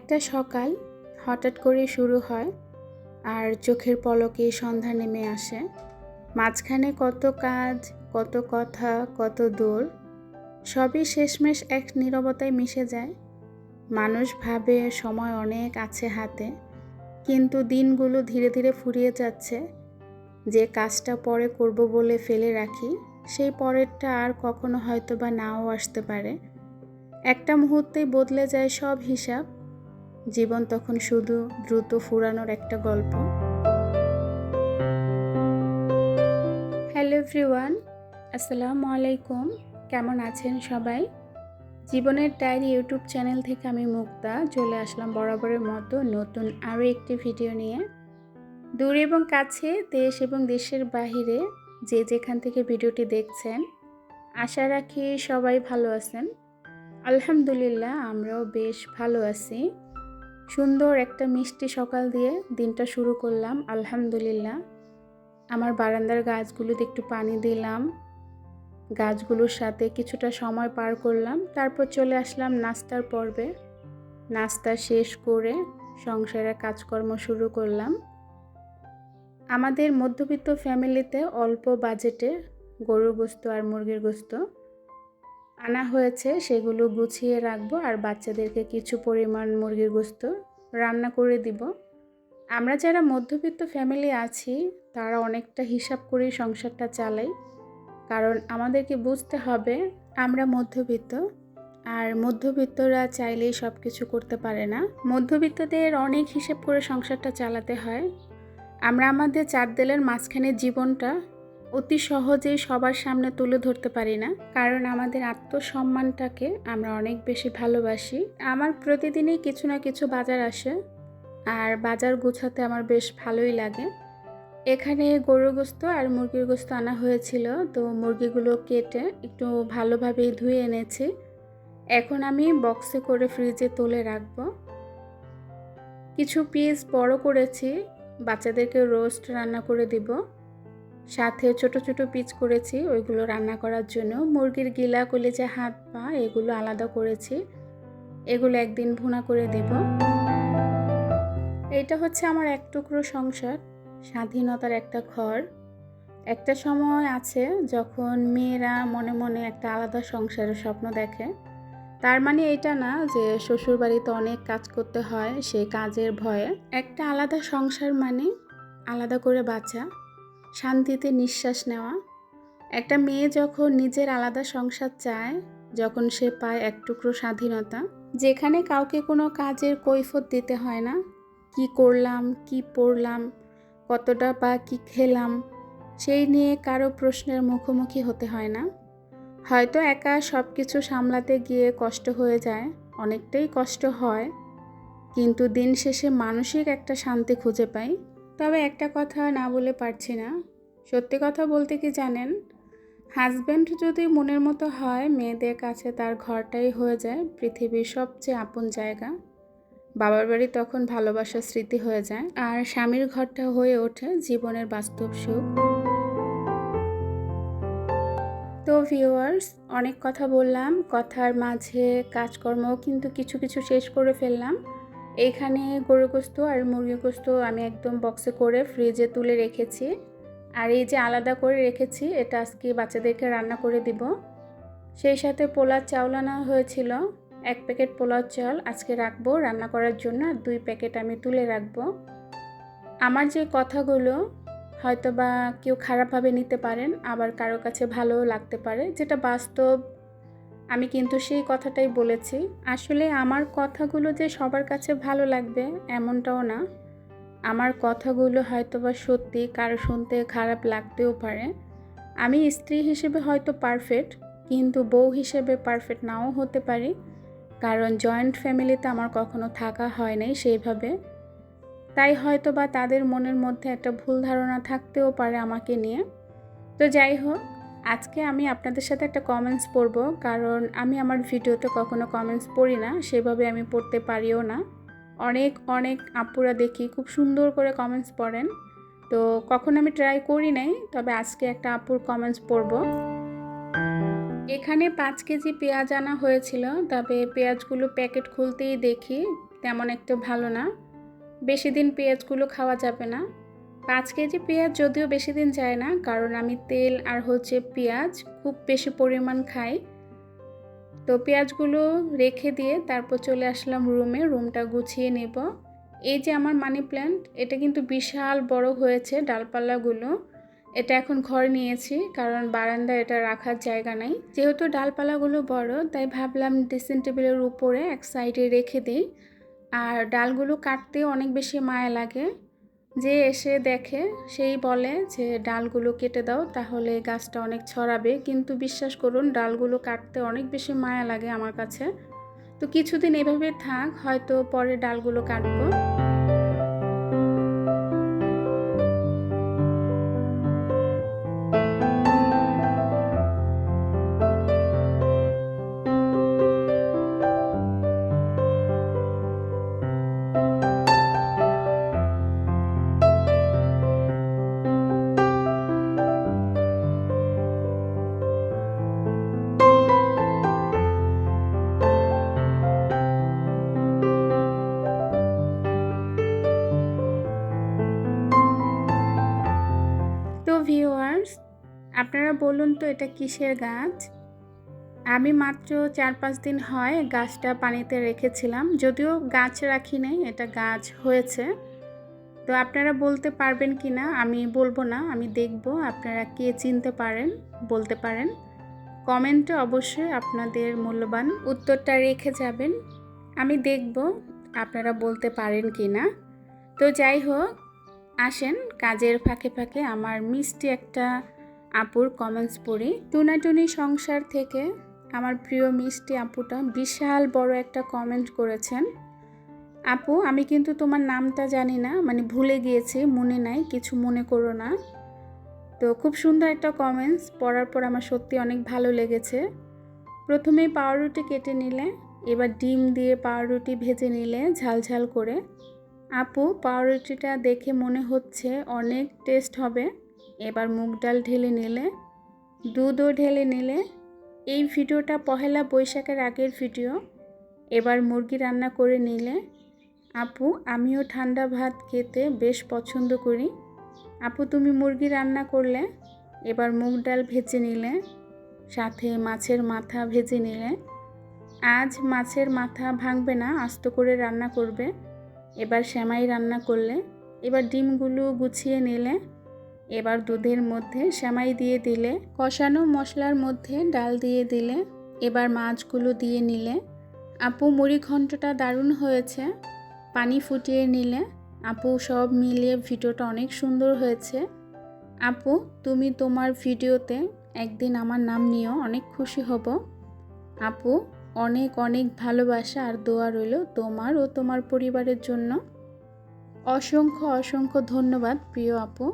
একটা সকাল হঠাৎ করে শুরু হয় আর চোখের পলকে সন্ধ্যা নেমে আসে। মাঝখানে কত কাজ, কত কথা, কত দৌড়, সবই শেষমেশ এক নীরবতায় মিশে যায়। মানুষ ভাবে সময় অনেক আছে হাতে, কিন্তু দিনগুলো ধীরে ধীরে ফুরিয়ে যাচ্ছে। যে কাজটা পরে করব বলে ফেলে রাখি, সেই পরেরটা আর কখনো হয়তো বা নাও আসতে পারে। একটা মুহূর্তেই বদলে যায় সব হিসাব। জীবন তখন শুধু দ্রুত ফুরানোর একটা গল্প। হ্যালো এভরিওয়ান, আসসালামু আলাইকুম। কেমন আছেন সবাই? জীবনের ডায়েরি ইউটিউব চ্যানেল থেকে আমি মুক্তা চলে আসলাম বরাবরের মতো নতুন আরও একটি ভিডিও নিয়ে। দূর এবং কাছে, দেশ এবং দেশের বাহিরে যে যেখান থেকে ভিডিওটি দেখছেন, আশা রাখি সবাই ভালো আছেন। আলহামদুলিল্লাহ, আমরাও বেশ ভালো আছি। সুন্দর একটা মিষ্টি সকাল দিয়ে দিনটা শুরু করলাম আলহামদুলিল্লাহ। আমার বারান্দার গাছগুলোতে একটু পানি দিলাম, গাছগুলোর সাথে কিছুটা সময় পার করলাম, তারপর চলে আসলাম নাস্তার পর্বে। নাস্তা শেষ করে সংসারের কাজকর্ম শুরু করলাম। আমাদের মধ্যবিত্ত ফ্যামিলিতে অল্প বাজেটে গরুর গোশত আর মুরগির গোশত আনা হয়েছে, সেগুলো গুছিয়ে রাখবো আর বাচ্চাদেরকে কিছু পরিমাণ মুরগির গোশত রান্না করে দিব। আমরা যারা মধ্যবিত্ত ফ্যামিলি আছি তারা অনেকটা হিসাব করেই সংসারটা চালাই, কারণ আমাদেরকে বুঝতে হবে আমরা মধ্যবিত্ত, আর মধ্যবিত্তরা চাইলেই সব কিছু করতে পারে না। মধ্যবিত্তদের অনেক হিসাব করে সংসারটা চালাতে হয়। আমরা আমাদের চার দেয়ালের মাঝখানের জীবনটা অতি সহজেই সবার সামনে তুলে ধরতে পারি না, কারণ আমাদের আত্মসম্মানটাকে আমরা অনেক বেশি ভালোবাসি। আমার প্রতিদিনই কিছু না কিছু বাজার আসে, আর বাজার গুছাতে আমার বেশ ভালোই লাগে। এখানে গরুর গোশত আর মুরগির গোশত আনা হয়েছিল, তো মুরগিগুলো কেটে একটু ভালোভাবেই ধুয়ে এনেছি। এখন আমি বক্সে করে ফ্রিজে তুলে রাখবো। কিছু পিস বড় করেছি, বাচ্চাদেরকে রোস্ট রান্না করে দিব। সাথে ছোট ছোট পিস করেছি ওইগুলো রান্না করার জন্য। মুরগির গিলা, কলিজা, হাত পা এগুলো আলাদা করেছি, এগুলো একদিন ভুনা করে দেব। এটা হচ্ছে আমার এক টুকরো সংসার, স্বাধীনতার একটা ঘর। একটা সময় আছে যখন মেয়েরা মনে মনে একটা আলাদা সংসারের স্বপ্ন দেখে। তার মানে এটা না যে শ্বশুর বাড়িতে অনেক কাজ করতে হয়, সেই কাজের ভয়ে। একটা আলাদা সংসার মানে আলাদা করে বাঁচা, শান্তিতে নিঃশ্বাস নেওয়া। একটা মেয়ে যখন নিজের আলাদা সংসার চায়, যখন সে পায় এক টুকরো স্বাধীনতা, যেখানে কাউকে কোনো কাজের কৈফিয়ত দিতে হয় না। কি করলাম, কি পড়লাম, কতটা বা কি খেলাম, সেই নিয়ে কারো প্রশ্নের মুখোমুখি হতে হয় না। হয়তো একা সব কিছু সামলাতে গিয়ে কষ্ট হয়ে যায়, অনেকটাই কষ্ট হয়, কিন্তু দিন শেষে মানসিক একটা শান্তি খুঁজে পাই। তবে একটা কথা না বলে পারছি না, সত্যি কথা বলতে কি জানেন, হাজব্যান্ড যদি মনের মতো হয়, মেয়েদের কাছে তার ঘরটাই হয়ে যায় পৃথিবীর সবচেয়ে আপন জায়গা। বাবার বাড়ি তখন ভালোবাসার স্মৃতি হয়ে যায়, আর স্বামীর ঘরটা হয়ে ওঠে জীবনের বাস্তব সুখ। তো ভিউয়ার্স, অনেক কথা বললাম, কথার মাঝে কাজকর্মও কিন্তু কিছু কিছু শেষ করে ফেললাম। এইখানে গরুর গোশত আর মুরগির গোশত আমি একদম বক্সে করে ফ্রিজে তুলে রেখেছি, আর এই যে আলাদা করে রেখেছি এটা আজকে বাচ্চাদেরকে রান্না করে দিব। সেই সাথে পোলার চাউল আনা হয়েছিল, 1 প্যাকেট পোলার চাল আজকে রাখবো রান্না করার জন্য, আর 2 প্যাকেট আমি তুলে রাখবো। আমার যে কথাগুলো হয়তো বা কেউ খারাপভাবে নিতে পারেন, আবার কারো কাছে ভালোও লাগতে পারে, যেটা বাস্তব। আমি কিন্তু সেই কথাটাই বলেছি। আসলে আমার কথাগুলো যে সবার কাছে ভালো লাগবে এমনটাও না। আমার কথাগুলো হয়তো বা সত্যি কারো শুনতে খারাপ লাগতেও পারে। আমি স্ত্রী হিসেবে হয়তো পারফেক্ট, কিন্তু বউ হিসেবে পারফেক্ট নাও হতে পারি, কারণ জয়েন্ট ফ্যামিলিতে আমার কখনো থাকা হয় নাই সেইভাবে। তাই হয়তো বা তাদের মনের মধ্যে একটা ভুল ধারণা থাকতেও পারে আমাকে নিয়ে। তো যাই হোক, আজকে আমি আপনাদের সাথে একটা কমেন্টস পড়ব, কারণ আমি আমার ভিডিওতে কখনো কমেন্টস পড়ি না, সেভাবে আমি পড়তে পারিও না। অনেক অনেক আপুরা দেখি খুব সুন্দর করে কমেন্টস পড়েন, তো কখনো আমি ট্রাই করি নাই, তবে আজকে একটা আপুর কমেন্টস পড়ব। এখানে 5 কেজি পেঁয়াজ আনা হয়েছিল, তবে পেঁয়াজগুলো প্যাকেট খুলতেই দেখি তেমন একটা ভালো না। বেশি দিন পেঁয়াজগুলো খাওয়া যাবে না। 5 কেজি পেঁয়াজ যদিও বেশি দিন যায় না, কারণ আমি তেল আর পেঁয়াজ খুব বেশি পরিমাণ খাই। তো পেঁয়াজগুলো রেখে দিয়ে তারপর চলে আসলাম রুমটা গুছিয়ে নেব। এই যে আমার মানি প্ল্যান্ট, এটা কিন্তু বিশাল বড় হয়েছে ডালপালাগুলো। এটা এখন ঘরে নিয়েছি, কারণ বারান্দায় এটা রাখার জায়গা নাই। যেহেতু ডালপালাগুলো বড়, তাই ভাবলাম ড্রেসিং টেবিলের উপরে এক সাইডে রেখে দিই। আর ডালগুলো কাটতে অনেক বেশি মায়া লাগে। যে এসে দেখে সেই বলে যে ডালগুলো কেটে দাও, তাহলে গাছটা অনেক ছড়াবে। কিন্তু বিশ্বাস করুন, ডালগুলো কাটতে অনেক বেশি মায়া লাগে আমার কাছে। তো কিছুদিন এভাবে থাক, হয়তো পরে ডালগুলো কাটবো। তো ভিউয়ার্স, আপনারা বলুন তো এটা কিসের গাছ? আমি মাত্র 4-5 দিন হয় গাছটা পানিতে রেখেছিলাম। যদিও গাছ রাখি নাই, এটা গাছ হয়েছে। তো আপনারা বলতে পারবেন কি না? আমি বলবো না, আমি দেখব আপনারা কে চিনতে পারেন বলতে পারেন। কমেন্টে অবশ্যই আপনাদের মূল্যবান উত্তরটা রেখে যাবেন। আমি দেখব আপনারা বলতে পারেন কি না। তো যাই হোক, আসেন কাজের ফাঁকে ফাঁকে আমার মিষ্টি একটা আপুর কমেন্টস পড়ি। টুনাটুনি সংসার থেকে আমার প্রিয় মিষ্টি আপুটা বিশাল বড় একটা কমেন্ট করেছেন। আপু, আমি কিন্তু তোমার নামটা জানি না, মানে ভুলে গিয়েছি, মনে নাই, কিছু মনে করো না। তো খুব সুন্দর একটা কমেন্টস পড়ার পর আমার সত্যি অনেক ভালো লেগেছে। প্রথমেই পাউরুটি কেটে নিলে, এবার ডিম দিয়ে পাউরুটি ভেজে নিলে ঝালঝাল করে। আপু, পাউরুটিটা দেখে মনে হচ্ছে অনেক টেস্ট হবে। এবার মুগ ডাল ঢেলে নিলে, দুধও ঢেলে নিলে। এই ভিডিওটা পহেলা বৈশাখের আগের ভিডিও। এবার মুরগি রান্না করে নিলে। আপু, আমিও ঠান্ডা ভাত খেতে বেশ পছন্দ করি। আপু, তুমি মুরগি রান্না করলে। এবার মুগ ডাল ভেজে নিলে, সাথে মাছের মাথা ভেজে নিলে। আজ মাছের মাথা ভাঙবে না, আস্ত করে রান্না করবে। এবার সেমাই রান্না করলে। এবার ডিমগুলো গুছিয়ে নিলে। এবার দুধের মধ্যে সেমাই দিয়ে দিলে, কষানো মশলার মধ্যে ডাল দিয়ে দিলে। এবার মাছগুলো দিয়ে নিলে। আপু, মুড়ি ঘন্টটা দারুণ হয়েছে, পানি ফুটিয়ে নিলে। আপু, সব মিলিয়ে ভিডিওটা অনেক সুন্দর হয়েছে। আপু, তুমি তোমার ভিডিওতে একদিন আমার নাম নিও, অনেক খুশি হব। আপু, অনেক অনেক ভালোবাসা আর দোয়া রইল তোমার ও তোমার পরিবারের জন্য। অসংখ্য অসংখ্য ধন্যবাদ প্রিয় আপু,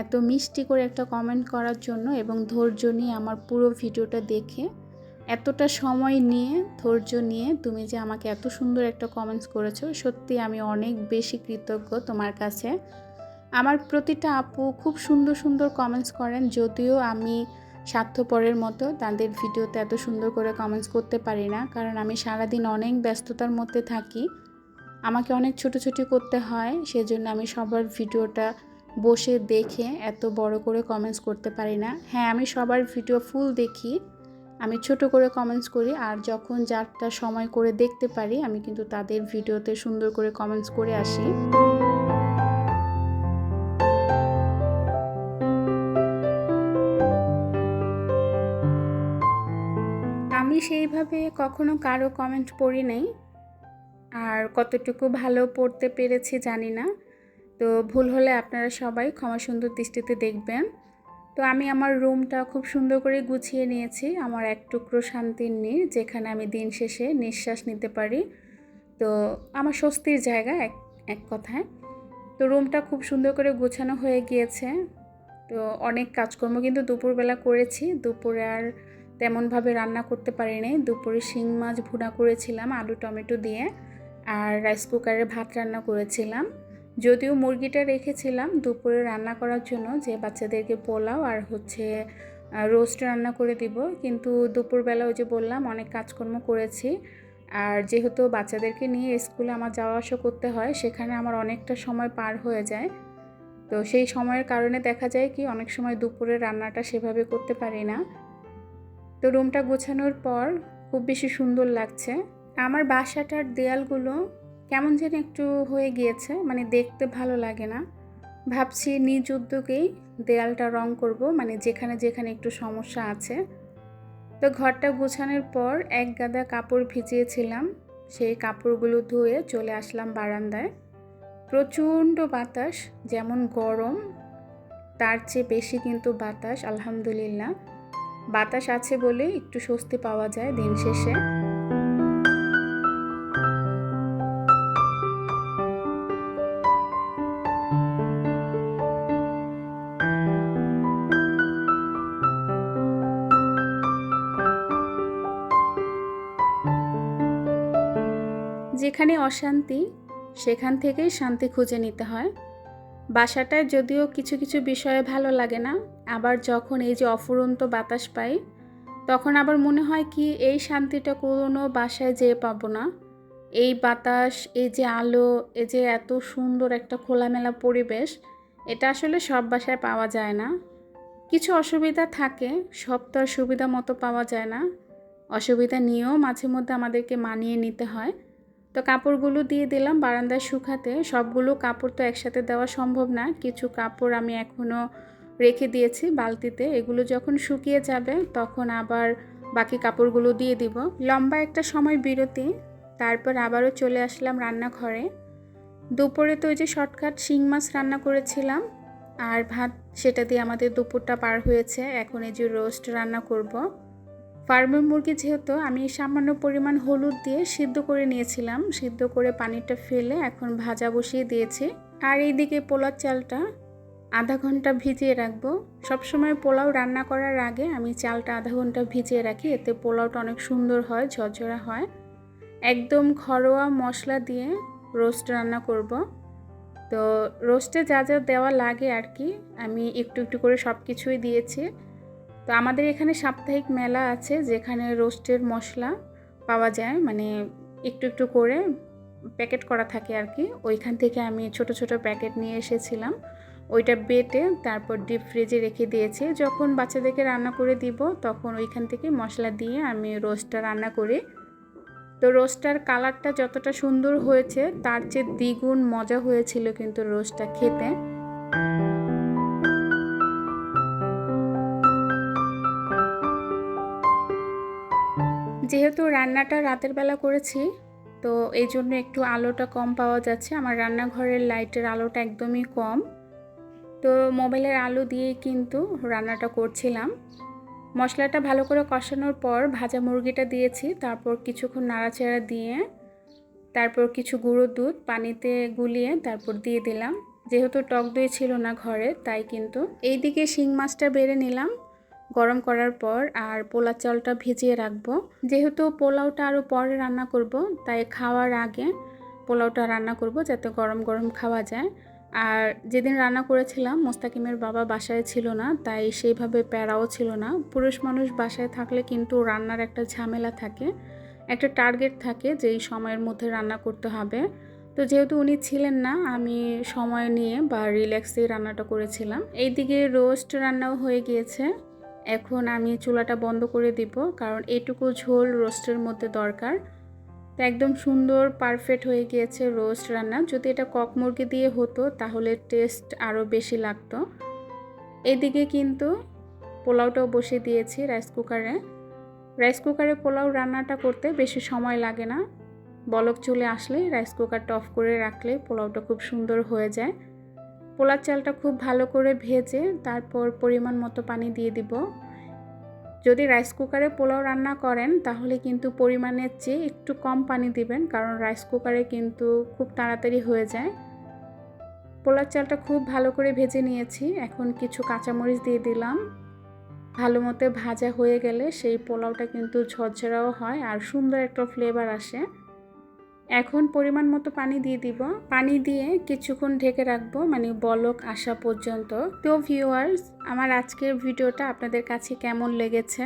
এত মিষ্টি করে একটা কমেন্ট করার জন্য এবং ধৈর্য নিয়ে আমার পুরো ভিডিওটা দেখে, এতটা সময় নিয়ে ধৈর্য নিয়ে তুমি যে আমাকে এত সুন্দর একটা কমেন্টস করেছো, সত্যি আমি অনেক বেশি কৃতজ্ঞ তোমার কাছে। আমার প্রতিটা আপু খুব সুন্দর সুন্দর কমেন্টস করেন, যদিও আমি স্বার্থপরের মতো তাদের ভিডিওতে এত সুন্দর করে কমেন্টস করতে পারি না, কারণ আমি সারাদিন অনেক ব্যস্ততার মধ্যে থাকি, আমাকে অনেক ছোটাছুটি করতে হয়, সেজন্য আমি সবার ভিডিওটা বসে দেখে এত বড় করে কমেন্টস করতে পারি না। হ্যাঁ, আমি সবার ভিডিও ফুল দেখি, আমি ছোট করে কমেন্টস করি, আর যখন যারটা সময় করে দেখতে পারি আমি কিন্তু তাদের ভিডিওতে সুন্দর করে কমেন্টস করে আসি। আমি সেইভাবে কখনো কারো কমেন্ট পড়ি নাই, আর কতটুকু ভালো পড়তে পেরেছি জানি না। তো ভুল হলে আপনারা সবাই ক্ষমা সুন্দর দৃষ্টিতে দেখবেন। তো আমি আমার রুমটা খুব সুন্দর করে গুছিয়ে নিয়েছি, আমার এক টুকরো শান্তির নীড়, যেখানে আমি দিন শেষে নিঃশ্বাস নিতে পারি। তো আমার স্বস্তির জায়গা এক কথায়। তো রুমটা খুব সুন্দর করে গোছানো হয়ে গিয়েছে। তো অনেক কাজকর্ম কিন্তু দুপুরবেলা করেছি, দুপুরে আর তেমনভাবে রান্না করতে পারিনি। দুপুরে শিং মাছ ভুনা করেছিলাম আলু টমেটো দিয়ে, আর রাইস কুকারে ভাত রান্না করেছিলাম। যদিও মুরগিটা রেখেছিলাম দুপুরে রান্না করার জন্য, যে বাচ্চাদেরকে পোলাও আর রোস্ট রান্না করে দিব, কিন্তু দুপুরবেলা ওই যে বললাম অনেক কাজকর্ম করেছি। আর যেহেতু বাচ্চাদেরকে নিয়ে স্কুলে আমার যাওয়া আসা করতে হয়, সেখানে আমার অনেকটা সময় পার হয়ে যায়। তো সেই সময়ের কারণে দেখা যায় কি অনেক সময় দুপুরে রান্নাটা সেভাবে করতে পারি না। তো রুমটা গোছানোর পর খুব বেশি সুন্দর লাগছে। আমার বাসাটার দেয়ালগুলো কেমন যেন একটু হয়ে গিয়েছে, মানে দেখতে ভালো লাগে না। ভাবছি নিজ উদ্যোগেই দেয়ালটা রং করব, মানে যেখানে যেখানে একটু সমস্যা আছে। তো ঘরটা গোছানোর পর এক গাদা কাপড় ভিজিয়েছিলাম, সেই কাপড়গুলো ধুয়ে চলে আসলাম বারান্দায়। প্রচণ্ড বাতাস, যেমন গরম তার চেয়ে বেশি কিন্তু বাতাস। আলহামদুলিল্লাহ বাতাস আছে বলে একটু স্বস্তি পাওয়া যায় দিন শেষে। যেখানে অশান্তি সেখান থেকেই শান্তি খুঁজে নিতে হয়। বাসাটায় যদিও কিছু কিছু বিষয়ে ভালো লাগে না, আবার যখন এই যে অফুরন্ত বাতাস পাই তখন আবার মনে হয় কি এই শান্তিটা কোনো বাসায় যেয়ে পাবো না। এই বাতাস, এই যে আলো, এই যে এত সুন্দর একটা খোলামেলা পরিবেশ, এটা আসলে সব বাসায় পাওয়া যায় না। কিছু অসুবিধা থাকে, সব তো আর সুবিধা মতো পাওয়া যায় না। অসুবিধা নিয়েও মাঝে মধ্যে আমাদেরকে মানিয়ে নিতে হয়। তো কাপড়গুলো দিয়ে দিলাম বারান্দায় শুকাতে। সবগুলো কাপড় তো একসাথে দেওয়া সম্ভব না, কিছু কাপড় আমি এখনও রেখে দিয়েছি বালতিতে। এগুলো যখন শুকিয়ে যাবে তখন আবার বাকি কাপড়গুলো দিয়ে দিব। লম্বা একটা সময় বিরতি, তারপর আবারও চলে আসলাম রান্নাঘরে। দুপুরে তো ওই যে শর্টকাট শিং মাছ রান্না করেছিলাম আর ভাত, সেটা দিয়ে আমাদের দুপুরটা পার হয়েছে। এখন এই যে রোস্ট রান্না করব। ফার্মের মুরগি যেহেতু, আমি সামান্য পরিমাণ হলুদ দিয়ে সিদ্ধ করে নিয়েছিলাম, সিদ্ধ করে পানিটা ফেলে এখন ভাজা বসিয়ে দিয়েছি। আর এইদিকে পোলার চালটা আধা ঘন্টা ভিজিয়ে রাখবো। সবসময় পোলাও রান্না করার আগে আমি চালটা আধা ঘন্টা ভিজিয়ে রাখি, এতে পোলাওটা অনেক সুন্দর হয়, ঝরঝরা হয়। একদম ঘরোয়া মশলা দিয়ে রোস্ট রান্না করব। তো রোস্টে যা যা দেওয়া লাগে আর কি, আমি একটু একটু করে সব কিছুই দিয়েছি। তো আমাদের এখানে সাপ্তাহিক মেলা আছে যেখানে রোস্টের মশলা পাওয়া যায়, মানে একটু একটু করে প্যাকেট করা থাকে আর কি। ওইখান থেকে আমি ছোট ছোট প্যাকেট নিয়ে এসেছিলাম, ওইটা বেটে তারপর ডিপ ফ্রিজে রেখে দিয়েছি। যখন বাচ্চাদেরকে রান্না করে দিব তখন ওইখান থেকে মশলা দিয়ে আমি রোস্টটা রান্না করি। তো রোস্টার কালারটা যতটা সুন্দর হয়েছে তার চেয়ে দ্বিগুণ মজা হয়েছিল কিন্তু রোস্টটা খেতে। যেহেতু রান্নাটা রাতের বেলা করেছি, তো এই জন্য একটু আলোটা কম পাওয়া যাচ্ছে। আমার রান্নাঘরের লাইটের আলোটা একদমই কম, তো মোবাইলের আলো দিয়েই কিন্তু রান্নাটা করছিলাম। মশলাটা ভালো করে কষানোর পর ভাজা মুরগিটা দিয়েছি, তারপর কিছুক্ষণ নাড়াচাড়া দিয়ে তারপর কিছু গুঁড়ো দুধ পানিতে গুলিয়ে তারপর দিয়ে দিলাম। যেহেতু টক দই ছিল না ঘরে, তাই কিন্তু এইদিকে শিং মাছটা বেড়ে নিলাম গরম করার পর, আর পোলাও চালটা ভিজিয়ে রাখবো। যেহেতু পোলাওটা আরও পরে রান্না করব, তাই খাওয়ার আগে পোলাওটা রান্না করব যাতে গরম গরম খাওয়া যায়। আর যেদিন রান্না করেছিলাম মোস্তাকিমের বাবা বাসায় ছিল না, তাই সেইভাবে প্যারাও ছিল না। পুরুষ মানুষ বাসায় থাকলে কিন্তু রান্নার একটা ঝামেলা থাকে, একটা টার্গেট থাকে যে এই সময়ের মধ্যে রান্না করতে হবে। তো যেহেতু উনি ছিলেন না, আমি সময় নিয়ে বা রিল্যাক্সেই রান্নাটা করেছিলাম। এইদিকে রোস্ট রান্নাও হয়ে গিয়েছে, এখন আমি চুলাটা বন্ধ করে দিব, কারণ এইটুকু ঝোল রোস্টের মধ্যে দরকার। তো একদম সুন্দর পারফেক্ট হয়ে গিয়েছে রোস্ট রান্না। যদি এটা কক মুরগি দিয়ে হতো তাহলে টেস্ট আরও বেশি লাগতো। এইদিকে কিন্তু পোলাওটাও বসিয়ে দিয়েছি রাইস কুকারে। রাইস কুকারে পোলাও রান্নাটা করতে বেশি সময় লাগে না, বলক চলে আসলেই রাইস কুকারটা অফ করে রাখলে পোলাওটা খুব সুন্দর হয়ে যায়। পোলার চালটা খুব ভালো করে ভেজে তারপর পরিমাণ মতো পানি দিয়ে দিব। যদি রাইস কুকারে পোলাও রান্না করেন তাহলে কিন্তু পরিমাণের চেয়ে একটু কম পানি দিবেন, কারণ রাইস কুকারে কিন্তু খুব তাড়াতাড়ি হয়ে যায়। পোলার চালটা খুব ভালো করে ভেজে নিয়েছি, এখন কিছু কাঁচামরিচ দিয়ে দিলাম। ভালো মতো ভাজা হয়ে গেলে সেই পোলাওটা কিন্তু ঝরঝরাও হয় আর সুন্দর একটা ফ্লেভার আসে। এখন পরিমাণ মতো পানি দিয়ে দিব, পানি দিয়ে কিছুক্ষণ ঢেকে রাখবো, মানে বলক আসা পর্যন্ত। তো ভিউয়ার্স, আমার আজকের ভিডিওটা আপনাদের কাছে কেমন লেগেছে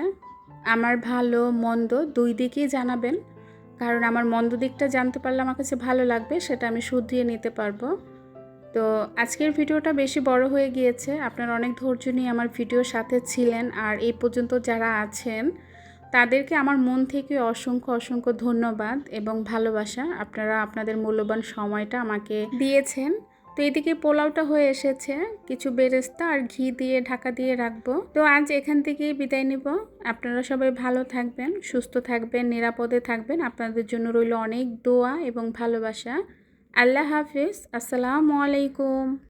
আমার ভালো মন্দ দুই দিকেই জানাবেন। কারণ আমার মন্দ দিকটা জানতে পারলে আমার কাছে ভালো লাগবে, সেটা আমি শুধরিয়ে নিতে পারবো। তো আজকের ভিডিওটা বেশি বড় হয়ে গিয়েছে, আপনারা অনেক ধৈর্য নিয়ে আমার ভিডিওর সাথে ছিলেন, আর এই পর্যন্ত যারা আছেন তাদেরকে আমার মন থেকে অসংখ্য অসংখ্য ধন্যবাদ এবং ভালোবাসা। আপনারা আপনাদের মূল্যবান সময়টা আমাকে দিয়েছেন। তো এদিকে পোলাওটা হয়ে এসেছে, কিছু বেরেস্তা আর ঘি দিয়ে ঢাকা দিয়ে রাখবো। তো আজ এখান থেকেই বিদায় নিব। আপনারা সবাই ভালো থাকবেন, সুস্থ থাকবেন, নিরাপদে থাকবেন। আপনাদের জন্য রইল অনেক দোয়া এবং ভালোবাসা। আল্লাহ হাফিজ। আসসালামু আলাইকুম।